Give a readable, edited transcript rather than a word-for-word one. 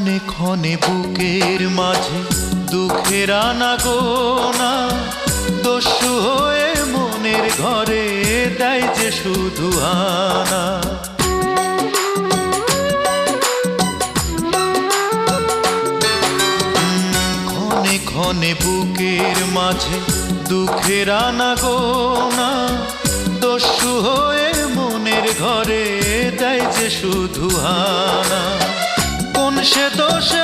ক্ষণে ক্ষণে বুকের মাঝে দুঃখের আনাগোনা দস্যু হয়ে মনের ঘরে দেয় যে শুধু আনা। ক্ষণে ক্ষণে বুকের মাঝে দুঃখের আনাগোনা দস্যু হয়ে মনের ঘরে দেয় যে শুধু আনা। কোন সে দোষে